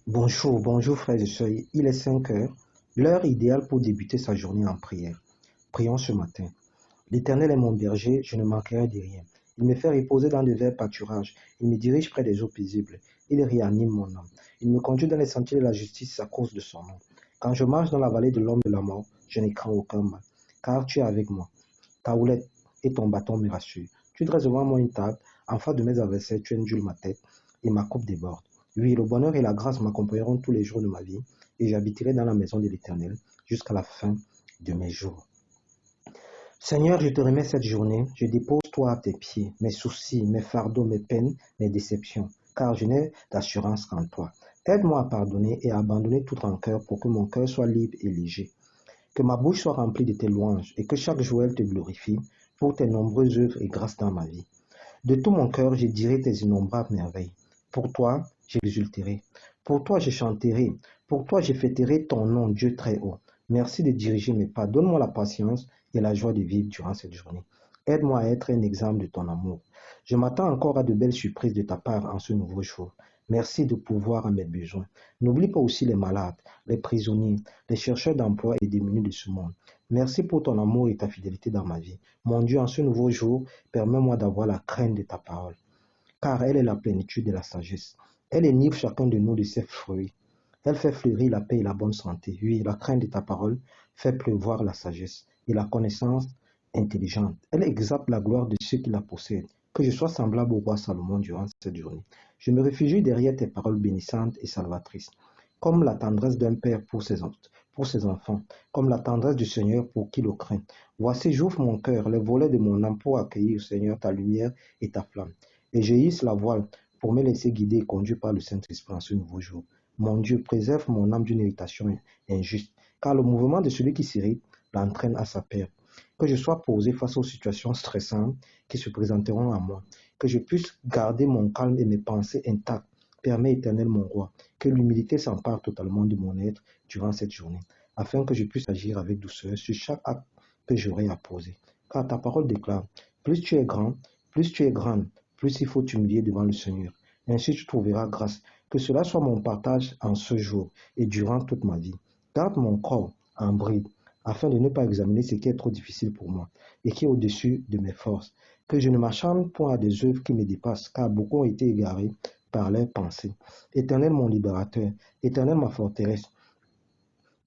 Bonjour frères et sœurs, il est 5 heures, l'heure idéale pour débuter sa journée en prière. Prions ce matin. L'Éternel est mon berger, je ne manquerai de rien. Il me fait reposer dans de verts pâturages, il me dirige près des eaux paisibles, il réanime mon âme. Il me conduit dans les sentiers de la justice à cause de son nom. Quand je marche dans la vallée de l'ombre de la mort, je ne crains aucun mal, car tu es avec moi. Ta houlette et ton bâton me rassurent. Tu dresses devant moi une table, en face de mes adversaires, tu induis ma tête et ma coupe déborde. Oui, le bonheur et la grâce m'accompagneront tous les jours de ma vie et j'habiterai dans la maison de l'Éternel jusqu'à la fin de mes jours. Seigneur, je te remets cette journée, je dépose toi à tes pieds, mes soucis, mes fardeaux, mes peines, mes déceptions, car je n'ai d'assurance qu'en toi. Aide-moi à pardonner et à abandonner tout rancœur pour que mon cœur soit libre et léger. Que ma bouche soit remplie de tes louanges et que chaque jour elle te glorifie pour tes nombreuses œuvres et grâces dans ma vie. De tout mon cœur, je dirai tes innombrables merveilles. Pour toi, j'exulterai. Pour toi, je chanterai. Pour toi, je fêterai ton nom, Dieu très haut. Merci de diriger mes pas. Donne-moi la patience et la joie de vivre durant cette journée. Aide-moi à être un exemple de ton amour. Je m'attends encore à de belles surprises de ta part en ce nouveau jour. Merci de pouvoir à mes besoins. N'oublie pas aussi les malades, les prisonniers, les chercheurs d'emploi et démunis de ce monde. Merci pour ton amour et ta fidélité dans ma vie. Mon Dieu, en ce nouveau jour, permets-moi d'avoir la crainte de ta parole, car elle est la plénitude de la sagesse. Elle enivre chacun de nous de ses fruits. Elle fait fleurir la paix et la bonne santé. Oui, la crainte de ta parole fait pleuvoir la sagesse et la connaissance intelligente. Elle exalte la gloire de ceux qui la possèdent. Que je sois semblable au roi Salomon durant cette journée. Je me réfugie derrière tes paroles bénissantes et salvatrices, comme la tendresse d'un père pour ses enfants, comme la tendresse du Seigneur pour qui le craint. Voici, j'ouvre mon cœur, les volets de mon âme pour accueillir, Seigneur, ta lumière et ta flamme. Et je hisse la voile pour me laisser guider et conduire par le Saint-Esprit en ce nouveau jour. Mon Dieu, préserve mon âme d'une irritation injuste, car le mouvement de celui qui s'irrite l'entraîne à sa perte. Que je sois posé face aux situations stressantes qui se présenteront à moi. Que je puisse garder mon calme et mes pensées intactes. Permets, Éternel, mon roi, que l'humilité s'empare totalement de mon être durant cette journée, afin que je puisse agir avec douceur sur chaque acte que j'aurai à poser. Car ta parole déclare, plus tu es grand, plus tu es grande, plus il faut t'humilier devant le Seigneur. Ainsi tu trouveras grâce. Que cela soit mon partage en ce jour et durant toute ma vie. Garde mon corps en bride, afin de ne pas examiner ce qui est trop difficile pour moi et qui est au-dessus de mes forces. Que je ne m'acharne point à des œuvres qui me dépassent, car beaucoup ont été égarés par leurs pensées. Éternel mon libérateur, Éternel ma forteresse,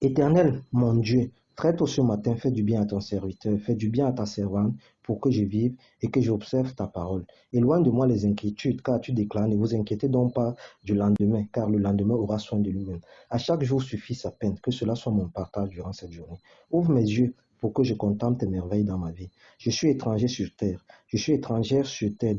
Éternel mon Dieu, très tôt ce matin, fais du bien à ton serviteur, fais du bien à ta servante, pour que je vive et que j'observe ta parole. Éloigne de moi les inquiétudes, car tu déclares, ne vous inquiétez donc pas du lendemain, car le lendemain aura soin de lui-même. À chaque jour suffit sa peine, que cela soit mon partage durant cette journée. Ouvre mes yeux pour que je contemple tes merveilles dans ma vie. Je suis étranger sur terre, je suis étrangère sur terre.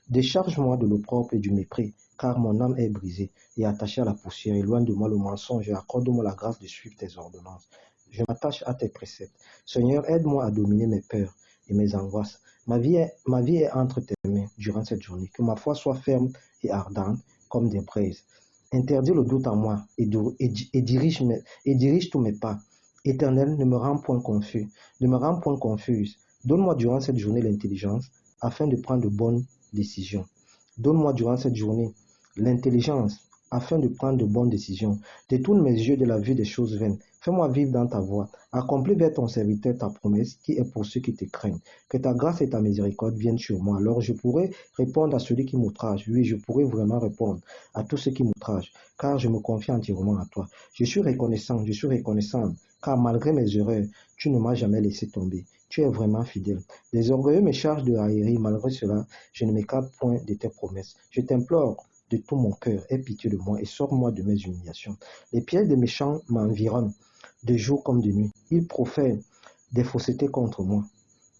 Décharge-moi de l'opprobre et du mépris, car mon âme est brisée et attachée à la poussière. Éloigne de moi le mensonge et accorde-moi la grâce de suivre tes ordonnances. Je m'attache à tes préceptes. Seigneur, aide-moi à dominer mes peurs et mes angoisses. Ma vie est entre tes mains durant cette journée. Que ma foi soit ferme et ardente comme des braises. Interdis le doute en moi et dirige tous mes pas. Éternel, ne me rends point confus, ne me rends point confuse. Donne-moi durant cette journée l'intelligence afin de prendre de bonnes décisions. Donne-moi durant cette journée l'intelligence afin de prendre de bonnes décisions. Détourne mes yeux de la vue des choses vaines. Fais-moi vivre dans ta voie. Accomplis vers ton serviteur ta promesse qui est pour ceux qui te craignent. Que ta grâce et ta miséricorde viennent sur moi. Alors je pourrai répondre à celui qui m'outrage. Oui, je pourrai vraiment répondre à tous ceux qui m'outragent, car je me confie entièrement à toi. Je suis reconnaissant, car malgré mes erreurs, tu ne m'as jamais laissé tomber. Tu es vraiment fidèle. Les orgueilleux me chargent de raillerie. Malgré cela, je ne m'écarte point de tes promesses. Je t'implore de tout mon cœur, aie pitié de moi et sors-moi de mes humiliations. Les pièges des méchants m'environnent, de jour comme de nuit. Ils profèrent des faussetés contre moi.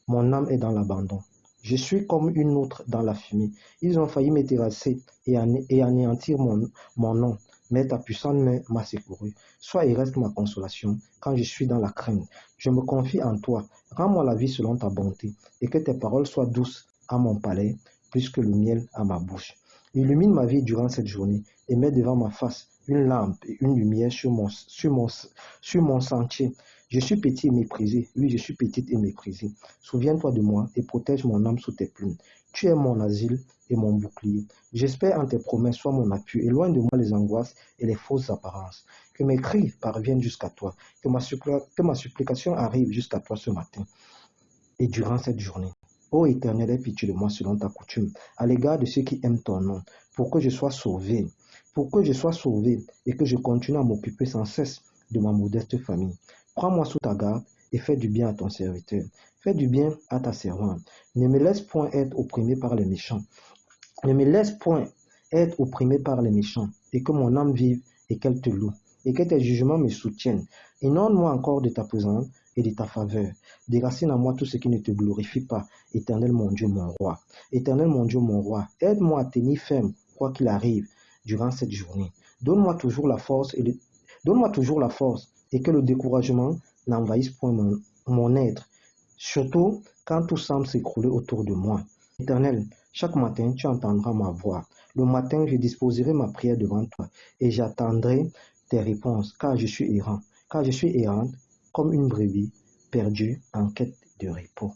Mon âme est dans l'abandon. Je suis comme une outre dans la fumée. Ils ont failli me terrasser et anéantir mon nom. Mais ta puissante main m'a secouru. Sois et reste ma consolation quand je suis dans la crainte. Je me confie en toi. Rends-moi la vie selon ta bonté et que tes paroles soient douces à mon palais plus que le miel à ma bouche. Illumine ma vie durant cette journée et mets devant ma face une lampe et une lumière sur mon sentier. Je suis petit et méprisé. Oui, je suis petite et méprisée. Souviens-toi de moi et protège mon âme sous tes plumes. Tu es mon asile et mon bouclier. J'espère en tes promesses, sois mon appui. Éloigne de moi les angoisses et les fausses apparences. Que mes cris parviennent jusqu'à toi. Que ma supplication arrive jusqu'à toi ce matin et durant cette journée. Ô Éternel, aie pitié de moi selon ta coutume, à l'égard de ceux qui aiment ton nom, pour que je sois sauvé, et que je continue à m'occuper sans cesse de ma modeste famille. Prends-moi sous ta garde et fais du bien à ton serviteur. Fais du bien à ta servante. Ne me laisse point être opprimé par les méchants. Ne me laisse point être opprimé par les méchants, et que mon âme vive et qu'elle te loue, et que tes jugements me soutiennent. Inonde-moi encore de ta présence et de ta faveur. Déracine à moi tout ce qui ne te glorifie pas, Éternel mon Dieu, mon roi. Éternel mon Dieu, mon roi, aide-moi à tenir ferme, quoi qu'il arrive, durant cette journée. Donne-moi toujours la force et que le découragement n'envahisse point mon être, surtout quand tout semble s'écrouler autour de moi. Éternel, chaque matin, tu entendras ma voix. Le matin, je disposerai ma prière devant toi et j'attendrai tes réponses, car je suis errante comme une brebis perdue en quête de repos.